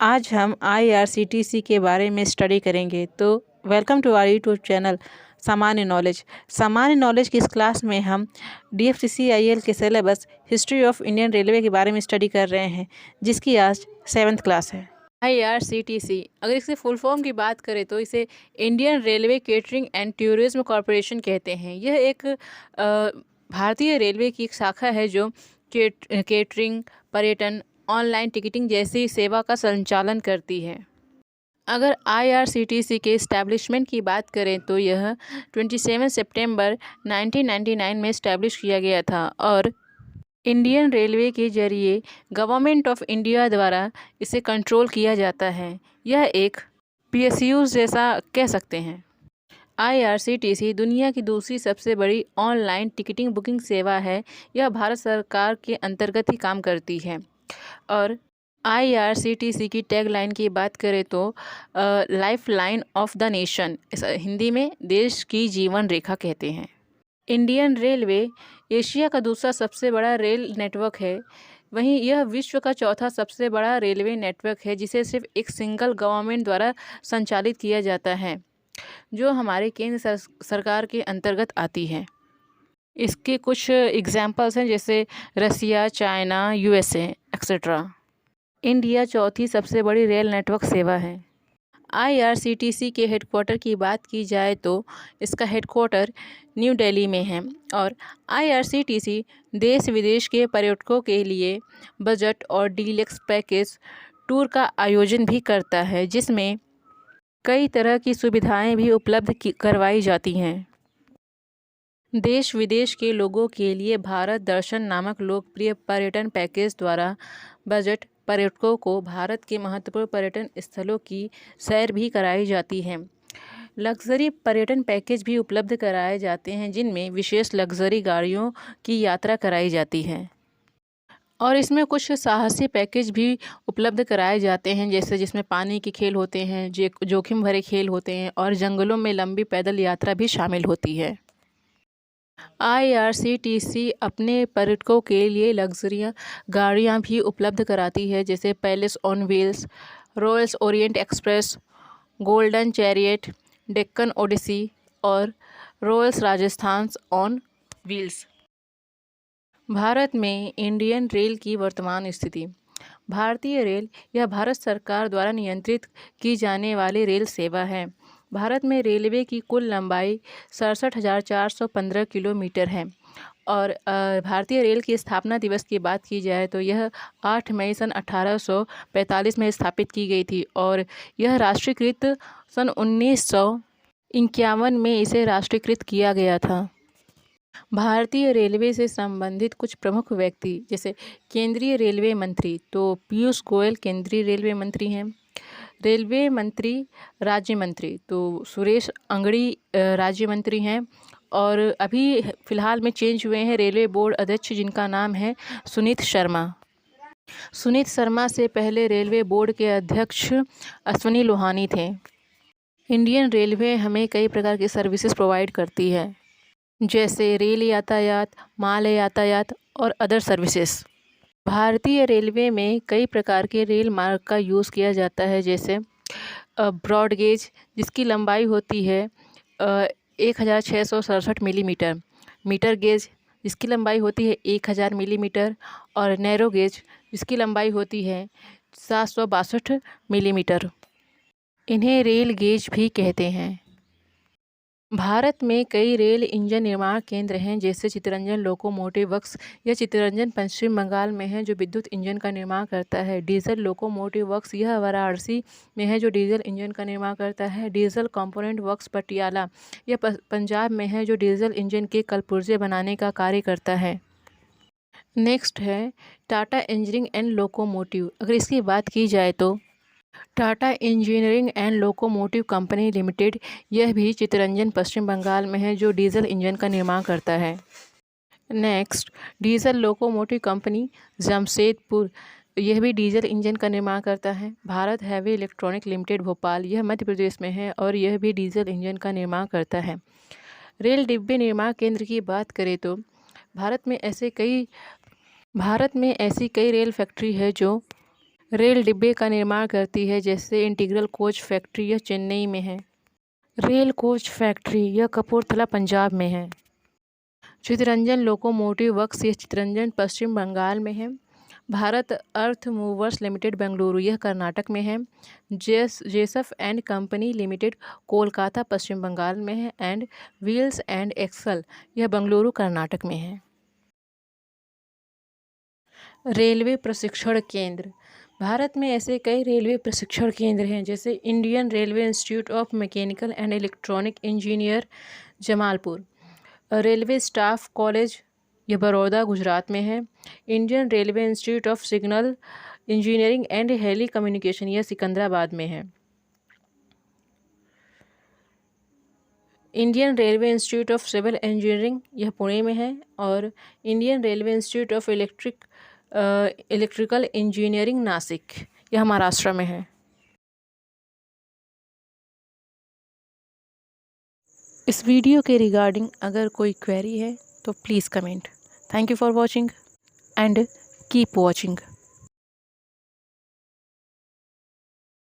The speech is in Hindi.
आज हम आईआरसीटीसी के बारे में स्टडी करेंगे। तो welcome to our YouTube channel Samanya knowledge. Samanya knowledge की इस क्लास में हम डीएफसीसीआईएल के syllabus history of Indian railway के बारे में स्टडी कर रहे हैं, जिसकी आज 7th क्लास है। आईआरसीटीसी, अगर इसके फुल फॉर्म की बात करें तो इसे Indian railway catering and tourism corporation कहते हैं। यह एक भारतीय रेलवे की एक शाखा है जो केटरिंग, पर्यटन, ऑनलाइन टिकटिंग जैसी सेवा का संचालन करती है। अगर आईआरसीटीसी के इस्टेब्लिशमेंट की बात करें तो यह 27 सितंबर 1999 में इस्टेब्लिश किया गया था और इंडियन रेलवे के जरिए गवर्नमेंट ऑफ इंडिया द्वारा इसे कंट्रोल किया जाता है। यह एक पीएसयू जैसा कह सकते हैं। आईआरसीटीसी दुनिया की दूसरी सबसे बड़ी ऑनलाइन टिकटिंग बुकिंग सेवा है। यह भारत सरकार के अंतर्गत ही काम करती है। और आईआरसीटीसी की टैगलाइन की बात करें तो life line of the nation, Hindi में देश की जीवन रेखा कहते हैं। इंडियन रेलवे एशिया का दूसरा सबसे बड़ा रेल नेटवर्क है। वहीं यह विश्व का चौथा सबसे बड़ा रेलवे नेटवर्क है, जिसे सिर्फ एक सिंगल गवर्नमेंट द्वारा संचालित किया जाता है, जो हमारे केंद्र सरकार के अंतर्गत आती है। इसके कुछ एग्जाम्पल्स हैं, जैसे रसिया, चाइना, यूएसए एक्सेट्रा। इंडिया चौथी सबसे बड़ी रेल नेटवर्क सेवा है। आईआरसीटीसी के हेडक्वार्टर की बात की जाए तो इसका हेडक्वार्टर न्यू दिल्ली में है और आईआरसीटीसी देश विदेश के पर्यटकों के लिए बजट और डीलक्स पैकेज टूर का आयोजन भी करता है, जिसमें कई तरह की सुविधाएं भी उपलब्ध करवाई जाती हैं। देश विदेश के लोगों के लिए भारत दर्शन नामक लोकप्रिय पर्यटन पैकेज द्वारा बजट पर्यटकों को भारत के महत्वपूर्ण पर्यटन स्थलों की सैर भी कराई जाती है। लग्जरी पर्यटन पैकेज भी उपलब्ध कराए जाते हैं, जिनमें विशेष लग्जरी गाड़ियों की यात्रा कराई जाती है और इसमें कुछ साहसी पैकेज भी उपलब्ध कराए जाते हैं, जैसे जिसमें पानी के खेल होते हैं, जोखिम भरे खेल होते हैं और जंगलों में लंबी पैदल यात्रा भी शामिल होती है। आईआरसीटीसी अपने पर्यटकों के लिए लग्जरियाँ गाड़ियाँ भी उपलब्ध कराती है, जैसे palace on wheels, royals orient express, golden chariot, Deccan odyssey और royals Rajasthan on wheels. Bharat में इंडियन रेल की वर्तमान स्थिति। भारतीय रेल यह भारत सरकार द्वारा नियंत्रित की जाने वाली रेल सेवा है। भारत में रेलवे की कुल लंबाई 67,415 किलोमीटर है और भारतीय रेल की स्थापना दिवस की बात की जाए तो यह 8 मई सन 1845 में स्थापित की गई थी और यह राष्ट्रीयकृत सन 1951 में इसे राष्ट्रीयकृत किया गया था। भारतीय रेलवे से संबंधित कुछ प्रमुख व्यक्ति, जैसे केंद्रीय रेलवे मंत्री, तो पीयूष गोयल केंद्रीय रेलवे मंत्री हैं। रेलवे मंत्री राज्य मंत्री, तो सुरेश अंगड़ी राज्य मंत्री हैं और अभी फ़िलहाल में चेंज हुए हैं रेलवे बोर्ड अध्यक्ष, जिनका नाम है सुनीत शर्मा। सुनीत शर्मा से पहले रेलवे बोर्ड के अध्यक्ष अश्वनी लोहानी थे। इंडियन रेलवे हमें कई प्रकार की सर्विसेज प्रोवाइड करती है, जैसे रेल यातायात, माल यातायात और अदर सर्विसेज। भारतीय रेलवे में कई प्रकार के रेल मार्ग का यूज़ किया जाता है, जैसे ब्रॉड गेज, जिसकी लंबाई होती है 1667 मिलीमीटर, मीटर गेज जिसकी लंबाई होती है 1000 मिलीमीटर और नैरो गेज जिसकी लंबाई होती है 762 मिलीमीटर। इन्हें रेल गेज भी कहते हैं। भारत में कई रेल इंजन निर्माण केंद्र हैं, जैसे चित्तरंजन लोकोमोटिव वर्क्स। यह चित्तरंजन पश्चिम बंगाल में है, जो विद्युत इंजन का निर्माण करता है। डीजल लोकोमोटिव वर्क्स, यह वाराणसी में है, जो डीजल इंजन का निर्माण करता है। डीजल कंपोनेंट वर्क्स पटियाला, यह पंजाब में है, जो डीजल इंजन के कलपुर्जे बनाने का कार्य करता है। नेक्स्ट है टाटा इंजीनियरिंग एंड लोकोमोटिव। अगर इसकी बात की जाए तो Tata engineering and locomotive company limited, यह भी चित्तरंजन पश्चिम बंगाल में है, जो डीजल इंजन का निर्माण करता है। Next diesel locomotive company Jamshedpur, यह भी डीजल इंजन का निर्माण करता है। Bharat heavy electronic limited Bhopal, यह मध्य प्रदेश में है और यह भी डीजल इंजन का निर्माण करता है। रेल डिब्बे निर्माण केंद्र की बात करें तो भारत में ऐसी कई रेल फैक्ट्री है जो रेल डिब्बे का निर्माण करती है, जैसे इंटीग्रल कोच फैक्ट्री यह चेन्नई में है। रेल कोच फैक्ट्री यह कपूरथला पंजाब में है। चितरंजन लोकोमोटिव वर्क्स यह चितरंजन पश्चिम बंगाल में है। भारत अर्थ मूवर्स लिमिटेड बेंगलुरु यह कर्नाटक में है। जेसफ एंड कंपनी लिमिटेड कोलकाता पश्चिम बंगाल में है। एंड व्हील्स एंड एक्सल यह बेंगलुरु कर्नाटक में है। रेलवे प्रशिक्षण केंद्र। भारत में ऐसे कई रेलवे प्रशिक्षण केंद्र हैं, जैसे Indian railway institute of mechanical and electronic engineer Jamalpur, railway staff college यह बड़ौदा गुजरात में है। Indian railway institute of signal engineering and telecommunication यह सिकंदराबाद में है। Indian railway institute of civil engineering यह पुणे में है। और Indian railway institute of electrical engineering Nashik यह महाराष्ट्र में है। इस वीडियो के रिगार्डिंग अगर कोई क्वेरी है तो please comment. Thank you for watching and keep watching.